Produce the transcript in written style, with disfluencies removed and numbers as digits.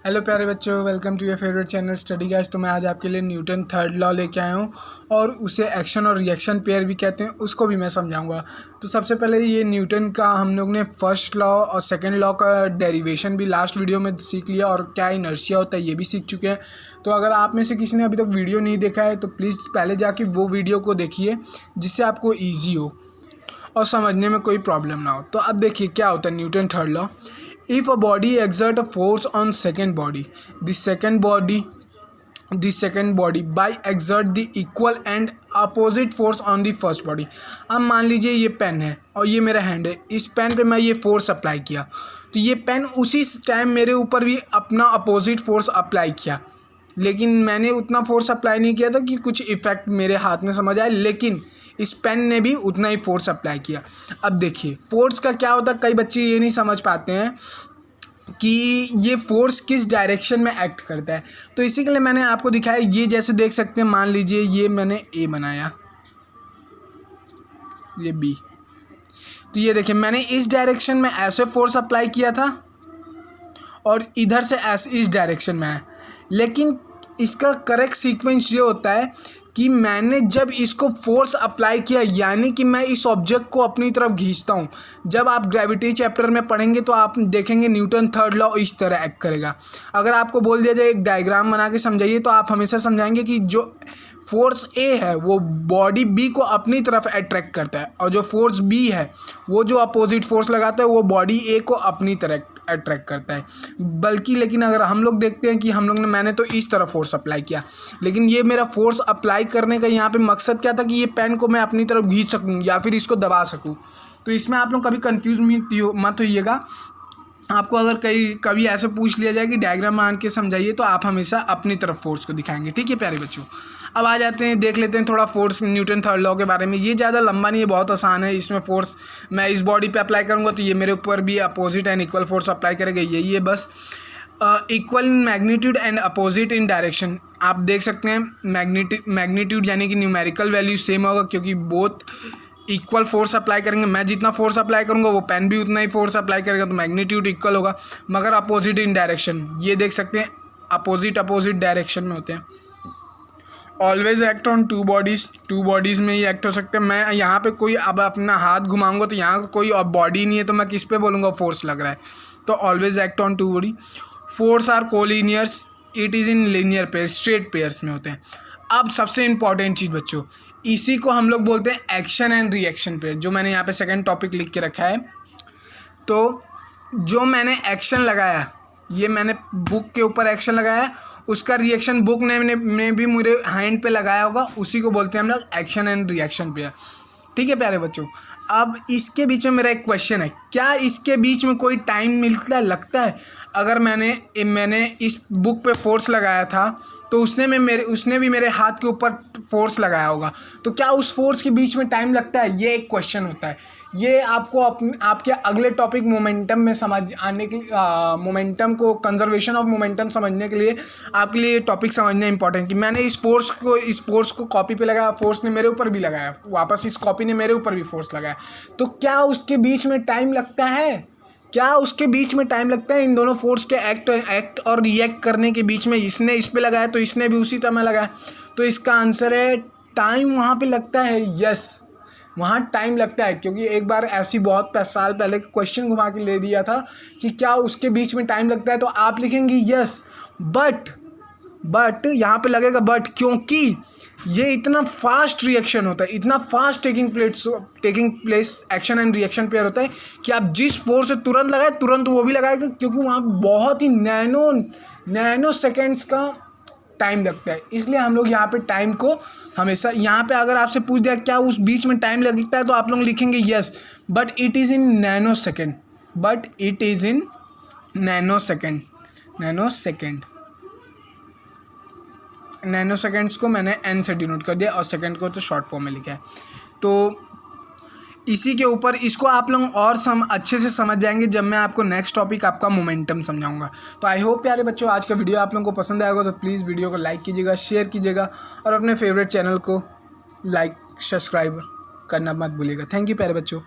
Hello प्यारे बच्चों, welcome to your favourite channel study guys. तो मैं आज आपके लिए न्यूटन थर्ड लॉ लेके आया हूँ और उसे एक्शन और रिएक्शन पेयर भी कहते हैं, उसको भी मैं समझाऊंगा। तो सबसे पहले ये न्यूटन का हम लोग ने फर्स्ट लॉ और सेकंड लॉ का डेरिवेशन भी लास्ट वीडियो में सीख लिया और क्या इनर्शिया होता है ये भी सीख चुके हैं। तो अगर आप में से किसी ने अभी तक वीडियो नहीं देखा है तो प्लीज़ पहले जाके वो वीडियो को देखिए, जिससे आपको ईजी हो और समझने में कोई प्रॉब्लम ना हो। तो अब देखिए क्या होता है Newton third law. If a body exert a force on second body, the second body by exert the equal and opposite force on the first body। अब मान लीजिए ये पेन है और ये मेरा हैंड है, इस पेन पे मैं ये फोर्स अप्लाई किया तो ये पेन उसी टाइम मेरे ऊपर भी अपना अपोजिट फोर्स अप्लाई किया, लेकिन मैंने उतना फोर्स अप्लाई नहीं किया था कि कुछ इफेक्ट मेरे हाथ में समझ आए, लेकिन इस पेन ने भी उतना ही फोर्स अप्लाई किया। अब देखिए फोर्स का क्या होता है, कई बच्चे ये नहीं समझ पाते हैं कि ये फोर्स किस डायरेक्शन में एक्ट करता है। तो इसी के लिए मैंने आपको दिखाया, ये जैसे देख सकते हैं, मान लीजिए ये मैंने ए बनाया, ये बी, तो ये देखिए मैंने इस डायरेक्शन में ऐसे फोर्स अप्लाई किया था और इधर से ऐसे इस डायरेक्शन में है, लेकिन इसका करेक्ट सीक्वेंस ये होता है कि मैंने जब इसको फोर्स अप्लाई किया, यानी कि मैं इस ऑब्जेक्ट को अपनी तरफ खींचता हूँ। जब आप ग्रेविटी चैप्टर में पढ़ेंगे तो आप देखेंगे न्यूटन थर्ड लॉ इस तरह एक्ट करेगा। अगर आपको बोल दिया जाए एक डायग्राम बना के समझाइए तो आप हमेशा समझाएंगे कि जो फोर्स ए है वो बॉडी बी को अपनी तरफ अट्रैक्ट करता है और जो फोर्स बी है वो जो अपोजिट फोर्स लगाता है वो बॉडी ए को अपनी तरफ अट्रैक्ट करता है। लेकिन अगर हम लोग देखते हैं कि मैंने तो इस तरफ फोर्स अप्लाई किया, लेकिन ये मेरा फोर्स अप्लाई करने का यहाँ पे मकसद क्या था कि ये पेन को मैं अपनी तरफ खींच सकूँ या फिर इसको दबा सकूँ। तो इसमें आप लोग कभी कंफ्यूज मत होइएगा। आपको अगर कभी ऐसे पूछ लिया जाए कि डायग्राम मान के समझाइए तो आप हमेशा अपनी तरफ फोर्स को दिखाएंगे। ठीक है प्यारे बच्चों, अब आ जाते हैं, देख लेते हैं थोड़ा फोर्स न्यूटन थर्ड लॉ के बारे में। ये ज़्यादा लंबा नहीं है, बहुत आसान है। इसमें फोर्स मैं इस बॉडी पे अप्लाई करूँगा तो ये मेरे ऊपर भी opposite and equal force apply करेगा, यही है बस। Equal in magnitude and opposite in direction. आप देख सकते हैं मैग्नीट्यूड यानी कि न्यूमेरिकल वैल्यू सेम होगा, क्योंकि बोथ इक्वल फोर्स अप्लाई करेंगे। मैं जितना फोर्स अप्लाई करूँगा वो पेन भी उतना ही फोर्स अप्लाई करेगा, तो मैग्नीट्यूड इक्वल होगा, मगर अपोजिट इन डायरेक्शन। ये देख सकते हैं अपोजिट डायरेक्शन में होते हैं। Always act on to bodies में ही एक्ट हो सकते हैं। मैं यहाँ पे कोई अब अपना हाथ घुमाऊंगा तो यहाँ कोई बॉडी नहीं है, तो मैं किस पे बोलूँगा फोर्स लग रहा है। तो always act on two body. Force are collinears, it is in linear pair, straight pairs में होते हैं। अब सबसे इंपॉर्टेंट चीज़ बच्चों, इसी को हम लोग बोलते हैं एक्शन एंड रिएक्शन पेयर, जो मैंने यहाँ पे सेकंड टॉपिक लिख के रखा है। तो जो मैंने एक्शन लगाया, ये मैंने बुक के ऊपर एक्शन लगाया, उसका रिएक्शन बुक ने भी मेरे हैंड पे लगाया होगा, उसी को बोलते हैं हम लोग एक्शन एंड रिएक्शन पेयर। ठीक है प्यारे बच्चों, अब इसके बीच में मेरा एक क्वेश्चन है, क्या इसके बीच में कोई टाइम लगता है? अगर मैंने इस बुक पे फोर्स लगाया था तो उसने भी मेरे हाथ के ऊपर फोर्स लगाया होगा, तो क्या उस फोर्स के बीच में टाइम लगता है? ये एक क्वेश्चन होता है। ये आपको आपके अगले टॉपिक मोमेंटम में समझ आने के मोमेंटम को, कंजर्वेशन ऑफ मोमेंटम समझने के लिए आपके लिए टॉपिक समझना इंपॉर्टेंट कि मैंने इस फोर्स को कॉपी पे लगाया, फोर्स ने मेरे ऊपर भी लगाया, वापस इस कॉपी ने मेरे ऊपर भी फोर्स लगाया, तो क्या उसके बीच में टाइम लगता है? क्या उसके बीच में टाइम लगता है? इन दोनों फोर्स के एक्ट और रिएक्ट करने के बीच में इसने इस पे लगाया तो इसने भी उसी तरह लगाया, तो इसका आंसर है टाइम वहाँ पे लगता है। यस, वहाँ टाइम लगता है, क्योंकि एक बार ऐसी बहुत साल पहले क्वेश्चन घुमा के ले दिया था कि क्या उसके बीच में टाइम लगता है, तो आप लिखेंगे यस, बट यहाँ पे लगेगा बट, क्योंकि ये इतना फास्ट रिएक्शन होता है, इतना fast taking place action and reaction pair होता है कि आप जिस फोर्स से तुरंत लगाए तुरंत वो भी लगाएगा, क्योंकि वहाँ बहुत ही नैनो सेकेंड्स का टाइम लगता है। इसलिए हम लोग यहाँ पे टाइम को हमेशा, यहाँ पे अगर आपसे पूछ दिया क्या उस बीच में टाइम लगता है तो आप लोग लिखेंगे yes, but it is in nano seconds को मैंने एन से डिनोट कर दिया और सेकेंड को तो शॉर्ट फॉर्म में लिखा है। तो इसी के ऊपर इसको आप लोग और अच्छे से समझ जाएंगे जब मैं आपको नेक्स्ट टॉपिक आपका मोमेंटम समझाऊंगा। तो आई होप प्यारे बच्चों आज का वीडियो आप लोगों को पसंद आएगा, तो प्लीज़ वीडियो को लाइक कीजिएगा, शेयर कीजिएगा और अपने फेवरेट चैनल को लाइक सब्सक्राइब करना मत भूलिएगा। थैंक यू प्यारे बच्चों।